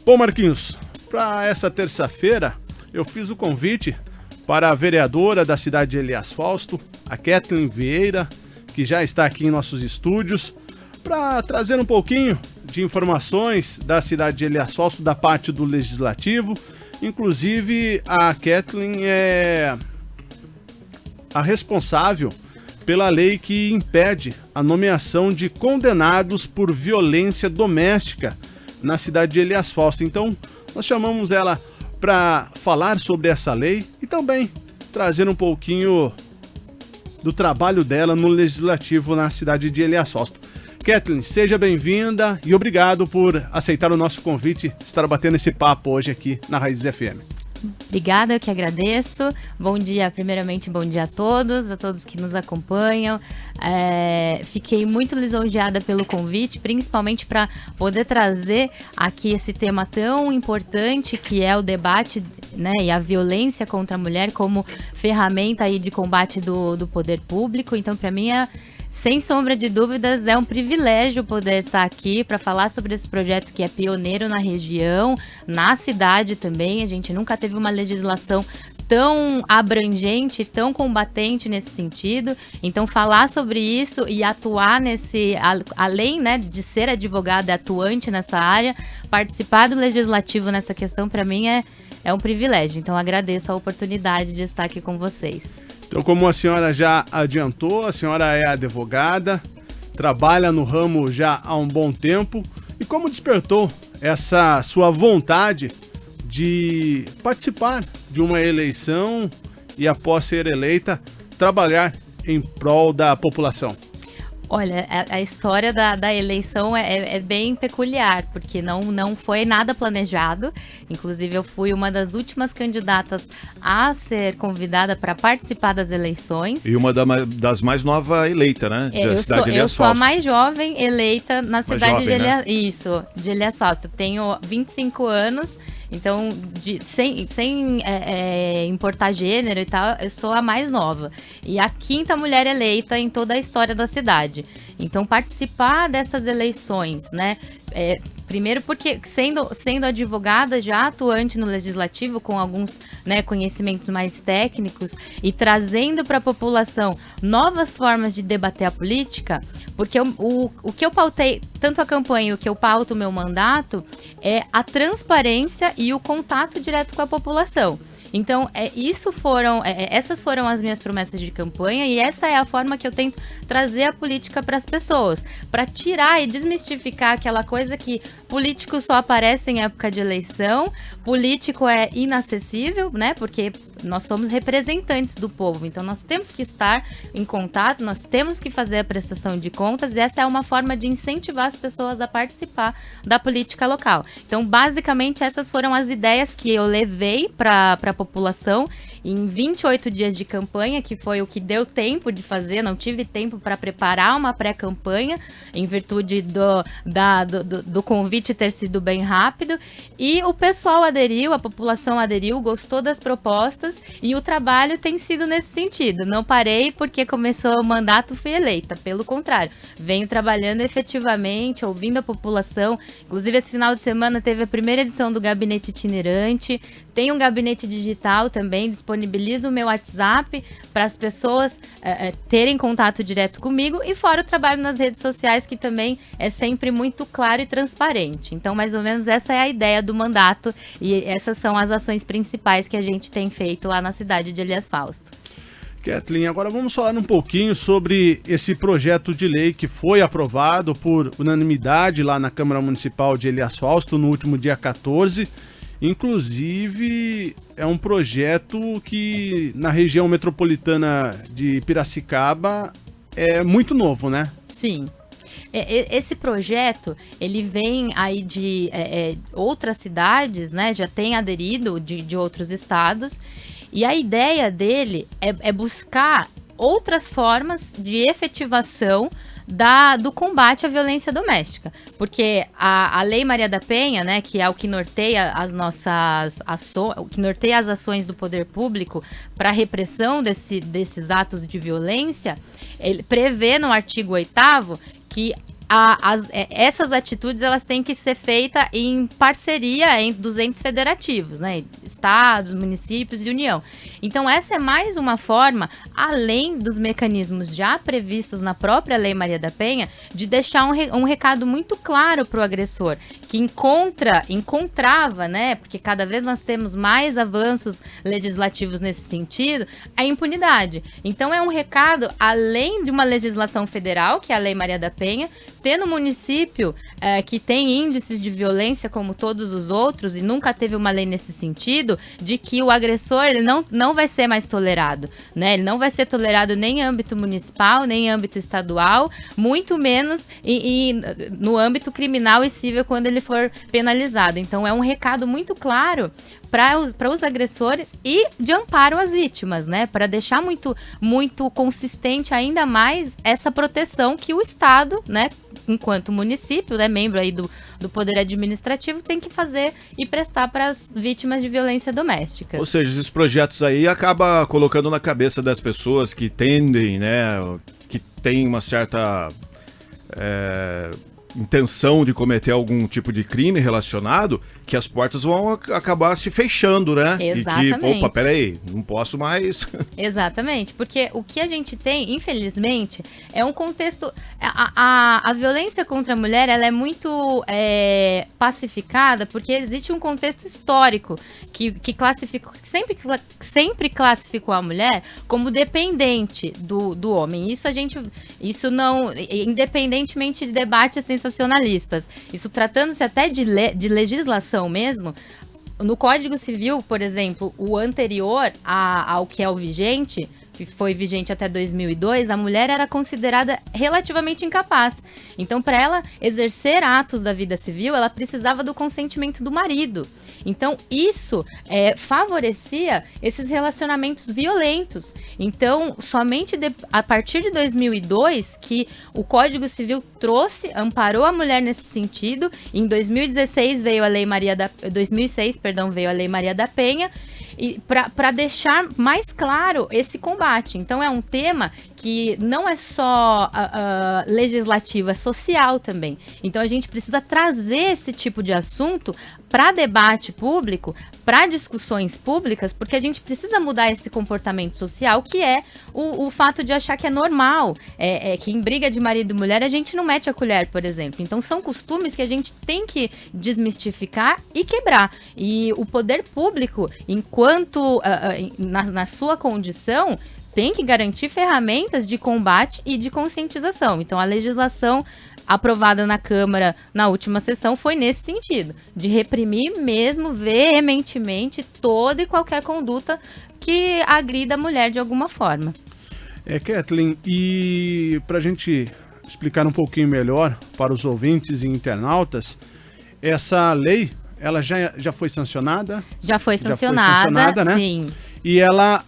Bom, Marquinhos, para essa terça-feira eu fiz o convite para a vereadora da cidade de Elias Fausto, a Kathleen Vieira, que já está aqui em nossos estúdios, para trazer um pouquinho de informações da cidade de Elias Fausto, da parte do Legislativo. Inclusive, a Kathleen é a responsável pela lei que impede a nomeação de condenados por violência doméstica na cidade de Elias Fausto. Então, nós chamamos ela para falar sobre essa lei e também trazer um pouquinho do trabalho dela no Legislativo na cidade de Elias Fausto. Kathleen, seja bem-vinda e obrigado por aceitar o nosso convite, estar batendo esse papo hoje aqui na Raízes FM. Obrigada, eu que agradeço. Bom dia, primeiramente, bom dia a todos que nos acompanham. Fiquei muito lisonjeada pelo convite, principalmente para poder trazer aqui esse tema tão importante que é o debate, né, e a violência contra a mulher como ferramenta aí de combate do poder público. Então, para mim, sem sombra de dúvidas, é um privilégio poder estar aqui para falar sobre esse projeto que é pioneiro na região, na cidade também. A gente nunca teve uma legislação tão abrangente, tão combatente nesse sentido. Então, falar sobre isso e atuar além, né, de ser advogada atuante nessa área, participar do legislativo nessa questão, para mim, é um privilégio. Então, agradeço a oportunidade de estar aqui com vocês. Então, como a senhora já adiantou, a senhora é advogada, trabalha no ramo já há um bom tempo. E como despertou essa sua vontade de participar de uma eleição e, após ser eleita, trabalhar em prol da população? Olha, a história da eleição é bem peculiar, porque não foi nada planejado. Inclusive, eu fui uma das últimas candidatas a ser convidada para participar das eleições. E uma das mais novas eleita, né? Eu sou a mais jovem eleita na cidade de Elias, né? Isso, de Elias Fausto. Tenho 25 anos. Então, sem importar gênero e tal, eu sou a mais nova. E a quinta mulher eleita em toda a história da cidade. Então, participar dessas eleições, né? Primeiro porque, sendo advogada, já atuante no Legislativo, com alguns, né, conhecimentos mais técnicos e trazendo para a população novas formas de debater a política, porque o que eu pautei, tanto a campanha, o que eu pauto o meu mandato, é a transparência e o contato direto com a população. Então, essas foram as minhas promessas de campanha e essa é a forma que eu tento trazer a política para as pessoas, para tirar e desmistificar aquela coisa que político só aparece em época de eleição, político é inacessível, né? Porque nós somos representantes do povo, então nós temos que estar em contato, nós temos que fazer a prestação de contas e essa é uma forma de incentivar as pessoas a participar da política local. Então, basicamente, essas foram as ideias que eu levei para a população em 28 dias de campanha, que foi o que deu tempo de fazer, não tive tempo para preparar uma pré-campanha, em virtude do convite ter sido bem rápido, e o pessoal aderiu, a população aderiu, gostou das propostas, e o trabalho tem sido nesse sentido. Não parei porque começou o mandato, fui eleita, pelo contrário, venho trabalhando efetivamente, ouvindo a população. Inclusive, esse final de semana teve a primeira edição do Gabinete Itinerante, tem um gabinete digital também, disponibilizo o meu WhatsApp para as pessoas terem contato direto comigo, e fora o trabalho nas redes sociais, que também é sempre muito claro e transparente. Então, mais ou menos, essa é a ideia do mandato e essas são as ações principais que a gente tem feito lá na cidade de Elias Fausto. Kathleen, agora vamos falar um pouquinho sobre esse projeto de lei que foi aprovado por unanimidade lá na Câmara Municipal de Elias Fausto no último dia 14. Inclusive, é um projeto que na região metropolitana de Piracicaba é muito novo, né? Sim. Esse projeto, ele vem aí de outras cidades, né? Já tem aderido de outros estados. E a ideia dele é buscar outras formas de efetivação do combate à violência doméstica. Porque a Lei Maria da Penha, né, que é o que norteia as nossas ações, o que norteia as ações do poder público para a repressão desses atos de violência, ele prevê no artigo 8º que essas atitudes elas têm que ser feitas em parceria dos entes federativos, né? Estados, municípios e União. Então essa é mais uma forma, além dos mecanismos já previstos na própria Lei Maria da Penha, de deixar um recado muito claro para o agressor, que encontrava, né? Porque cada vez nós temos mais avanços legislativos nesse sentido, a impunidade. Então é um recado, além de uma legislação federal, que é a Lei Maria da Penha, ter no município que tem índices de violência como todos os outros e nunca teve uma lei nesse sentido, de que o agressor ele não vai ser mais tolerado, né? Ele não vai ser tolerado nem em âmbito municipal, nem em âmbito estadual, muito menos no âmbito criminal e civil quando ele for penalizado. Então é um recado muito claro para os agressores e de amparo às vítimas, né? Para deixar muito, muito consistente ainda mais essa proteção que o Estado, né, enquanto município, né, membro aí do Poder Administrativo, tem que fazer e prestar para as vítimas de violência doméstica. Ou seja, esses projetos aí acabam colocando na cabeça das pessoas que tendem, né, que tem uma certa intenção de cometer algum tipo de crime relacionado, que as portas vão acabar se fechando, né? Exatamente. E que, opa, peraí, não posso mais. Exatamente, porque o que a gente tem, infelizmente, é um contexto... A violência contra a mulher, ela é muito pacificada, porque existe um contexto histórico que sempre classificou a mulher como dependente do homem. Isso não... Independentemente de debates sensacionalistas, isso tratando-se até de legislação mesmo, no Código Civil, por exemplo, o anterior ao que é o vigente, que foi vigente até 2002, a mulher era considerada relativamente incapaz. Então, para ela exercer atos da vida civil, ela precisava do consentimento do marido. Então, isso favorecia esses relacionamentos violentos. Então, somente a partir de 2002 que o Código Civil amparou a mulher nesse sentido. Em 2016 veio a Lei Maria da 2006, veio a Lei Maria da Penha, e para deixar mais claro esse combate. Então é um tema que não é só legislativo, é social também. Então a gente precisa trazer esse tipo de assunto para debate público, para discussões públicas, porque a gente precisa mudar esse comportamento social, que é o fato de achar que é normal, que em briga de marido e mulher a gente não mete a colher, por exemplo. Então são costumes que a gente tem que desmistificar e quebrar. E o poder público, enquanto na sua condição, tem que garantir ferramentas de combate e de conscientização. Então a legislação aprovada na Câmara na última sessão foi nesse sentido, de reprimir mesmo veementemente toda e qualquer conduta que agrida a mulher de alguma forma. Kathleen, e para a gente explicar um pouquinho melhor para os ouvintes e internautas, essa lei, ela já foi sancionada? Já foi sancionada, né? Sim. E ela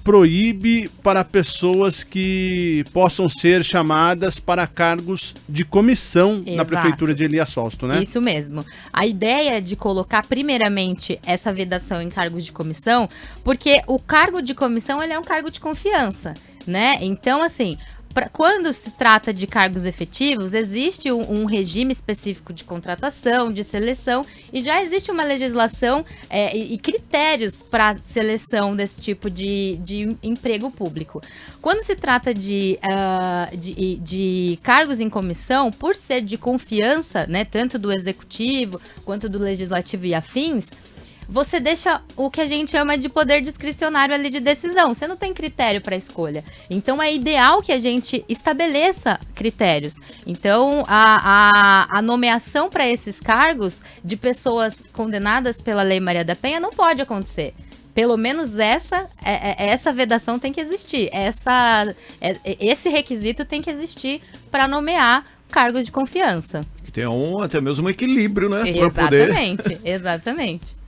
proíbe para pessoas que possam ser chamadas para cargos de comissão. Exato. Na Prefeitura de Elias Fausto, né? Isso mesmo. A ideia de colocar primeiramente essa vedação em cargos de comissão, porque o cargo de comissão ele é um cargo de confiança, né? Então, assim, quando se trata de cargos efetivos, existe um regime específico de contratação, de seleção, e já existe uma legislação e critérios para seleção desse tipo de emprego público. Quando se trata de cargos em comissão, por ser de confiança, né, tanto do executivo quanto do legislativo e afins, você deixa o que a gente chama de poder discricionário ali de decisão. Você não tem critério para escolha. Então, é ideal que a gente estabeleça critérios. Então, a nomeação para esses cargos de pessoas condenadas pela Lei Maria da Penha não pode acontecer. Pelo menos essa vedação tem que existir. Esse requisito tem que existir para nomear cargos de confiança. Que tenha até mesmo um equilíbrio, né? Exatamente, exatamente.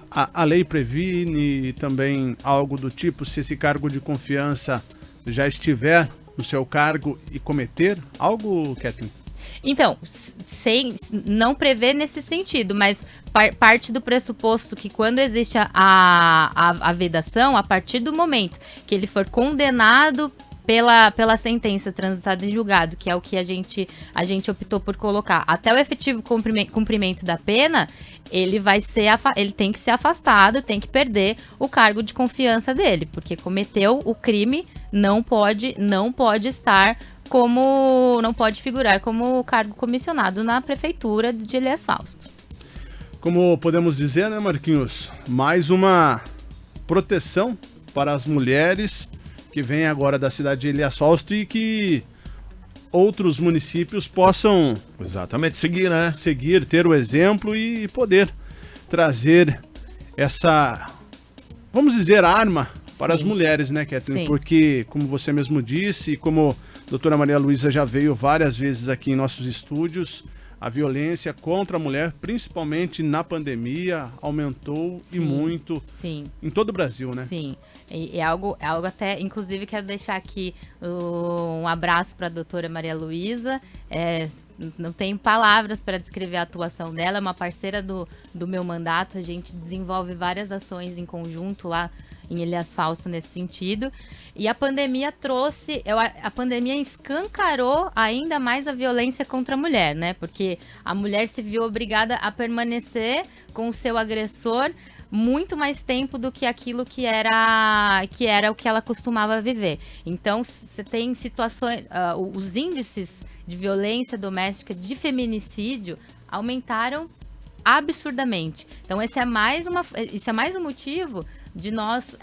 A lei previne também algo do tipo, se esse cargo de confiança já estiver no seu cargo e cometer algo, Kathleen? Então, não prevê nesse sentido, mas parte do pressuposto que quando existe a vedação, a partir do momento que ele for condenado pela sentença transitada em julgado, que é o que a gente optou por colocar, até o efetivo cumprimento da pena, ele tem que ser afastado, tem que perder o cargo de confiança dele, porque cometeu o crime, não pode figurar como cargo comissionado na prefeitura de Elias Fausto. Como podemos dizer, né, Marquinhos, mais uma proteção para as mulheres que vêm agora da cidade de Elias Fausto e que outros municípios possam... Exatamente, seguir, né? Seguir, ter o exemplo e poder trazer essa, vamos dizer, arma para as mulheres, né, Kathleen? Porque, como você mesmo disse, como a doutora Maria Luísa já veio várias vezes aqui em nossos estúdios, a violência contra a mulher, principalmente na pandemia, aumentou e muito em todo o Brasil, né? Sim, é algo até, inclusive quero deixar aqui um abraço para a doutora Maria Luísa, não tenho palavras para descrever a atuação dela, é uma parceira do meu mandato, a gente desenvolve várias ações em conjunto lá em Elias Fausto nesse sentido. E a pandemia a pandemia escancarou ainda mais a violência contra a mulher, né? Porque a mulher se viu obrigada a permanecer com o seu agressor muito mais tempo do que aquilo que era o que ela costumava viver. Então, você tem situações, os índices de violência doméstica, de feminicídio, aumentaram absurdamente. Então, isso é mais um motivo de nós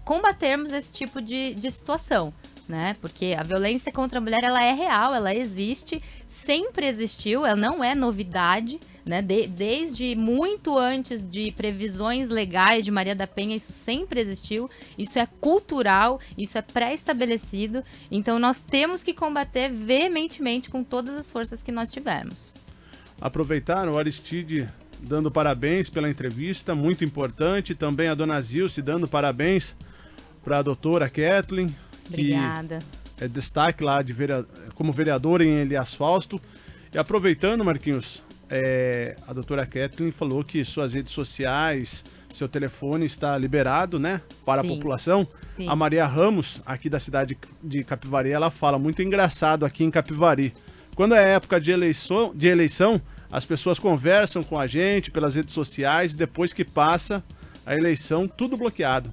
combatermos esse tipo de situação, né? Porque a violência contra a mulher, ela é real, ela existe, sempre existiu, ela não é novidade, né? Desde muito antes de previsões legais de Maria da Penha, isso sempre existiu, isso é cultural, isso é pré-estabelecido, então nós temos que combater veementemente com todas as forças que nós tivermos. Aproveitar o Aristide dando parabéns pela entrevista, muito importante. Também a dona Zilce dando parabéns para a doutora Kathleen. Obrigada. Que é destaque lá como vereadora em Elias Fausto. E aproveitando, Marquinhos, a doutora Kathleen falou que suas redes sociais, seu telefone está liberado, né, para a população. Sim. A Maria Ramos, aqui da cidade de Capivari, ela fala, muito engraçado aqui em Capivari. Quando é época de eleição, as pessoas conversam com a gente pelas redes sociais e depois que passa a eleição, tudo bloqueado.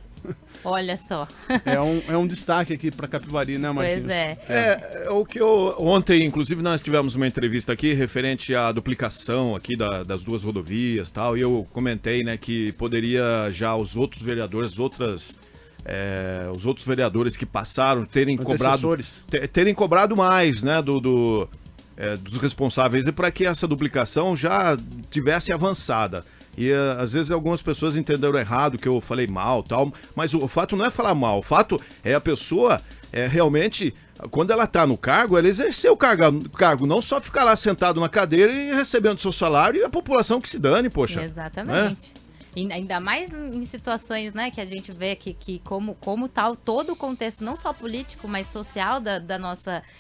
Olha só. É um destaque aqui para Capivari, né, Marquinhos? Pois o que ontem, inclusive, nós tivemos uma entrevista aqui referente à duplicação aqui das duas rodovias e tal, e eu comentei, né, que poderia já os outros vereadores, os outros vereadores que passaram terem cobrado mais, né, dos responsáveis, e para que essa duplicação já tivesse avançada. E às vezes algumas pessoas entenderam errado, que eu falei mal, tal, mas o fato não é falar mal, o fato é a pessoa realmente, quando ela está no cargo, ela exercer o cargo, não só ficar lá sentado na cadeira e recebendo seu salário, e a população que se dane, poxa. Exatamente. Né? E ainda mais em situações, né, que a gente vê que como tal, todo o contexto, não só político, mas social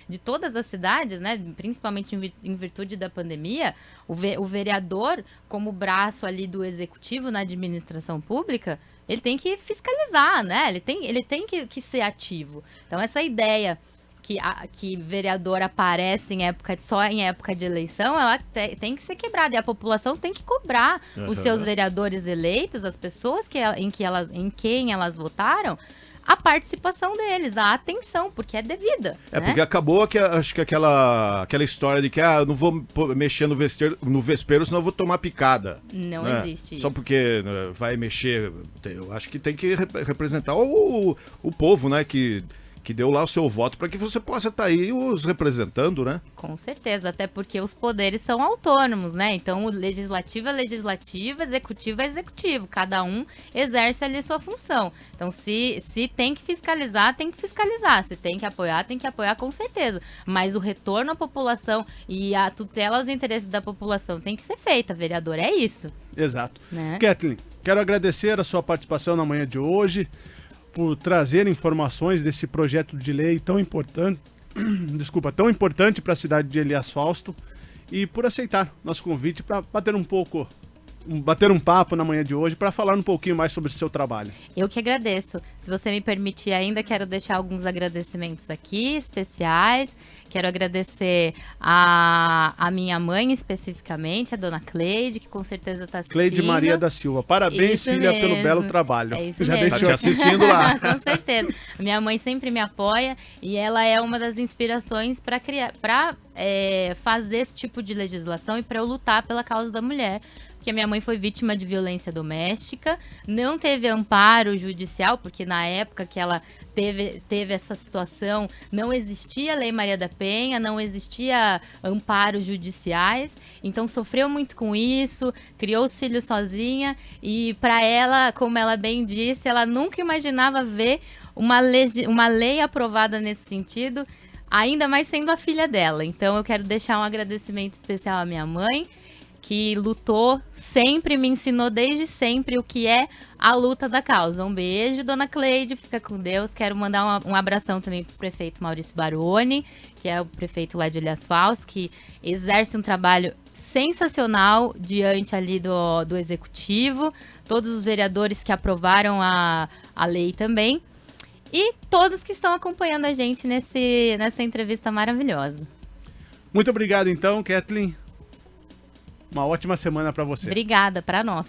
de todas as cidades, né, principalmente em virtude da pandemia, o vereador, como braço ali do executivo na administração pública, ele tem que fiscalizar, né, ele tem que ser ativo. Então, essa ideia que vereador aparece só em época de eleição, ela tem que ser quebrada. E a população tem que cobrar os seus vereadores eleitos, as pessoas em quem elas votaram, a participação deles, a atenção, porque é devida. Né? Porque acabou acho que aquela história de que eu não vou mexer no vespeiro, senão eu vou tomar picada. Não existe isso. Só porque vai mexer, eu acho que tem que representar o povo, né, que deu lá o seu voto para que você possa estar aí os representando, né? Com certeza, até porque os poderes são autônomos, né? Então, o legislativo é legislativo, executivo é executivo. Cada um exerce ali sua função. Então, se tem que fiscalizar, tem que fiscalizar. Se tem que apoiar com certeza. Mas o retorno à população e a tutela aos interesses da população tem que ser feita, vereador, é isso. Exato. Né? Kathleen, quero agradecer a sua participação na manhã de hoje, por trazer informações desse projeto de lei tão importante, tão importante para a cidade de Elias Fausto, e por aceitar nosso convite para bater um pouco bater um papo na manhã de hoje para falar um pouquinho mais sobre o seu trabalho. Eu que agradeço. Se você me permitir ainda, quero deixar alguns agradecimentos aqui, especiais. Quero agradecer a minha mãe, especificamente, a dona Cleide, que com certeza está assistindo. Cleide Maria da Silva. Parabéns, Isso filha, mesmo. pelo belo trabalho. É isso Já mesmo. Tá te assistindo lá. Com certeza. Minha mãe sempre me apoia e ela é uma das inspirações para fazer esse tipo de legislação e para eu lutar pela causa da mulher. Porque a minha mãe foi vítima de violência doméstica, não teve amparo judicial, porque na época que ela teve essa situação, não existia a Lei Maria da Penha, não existia amparos judiciais, então sofreu muito com isso, criou os filhos sozinha, e para ela, como ela bem disse, ela nunca imaginava ver uma lei aprovada nesse sentido, ainda mais sendo a filha dela. Então eu quero deixar um agradecimento especial à minha mãe, que lutou sempre, me ensinou desde sempre o que é a luta da causa. Um beijo, dona Cleide, fica com Deus. Quero mandar um abração também pro prefeito Maurício Baroni, que é o prefeito lá de Elias Fausto, que exerce um trabalho sensacional diante ali do executivo, todos os vereadores que aprovaram a lei também, e todos que estão acompanhando a gente nessa entrevista maravilhosa. Muito obrigado então, Kathleen. Uma ótima semana para você. Obrigada, para nós.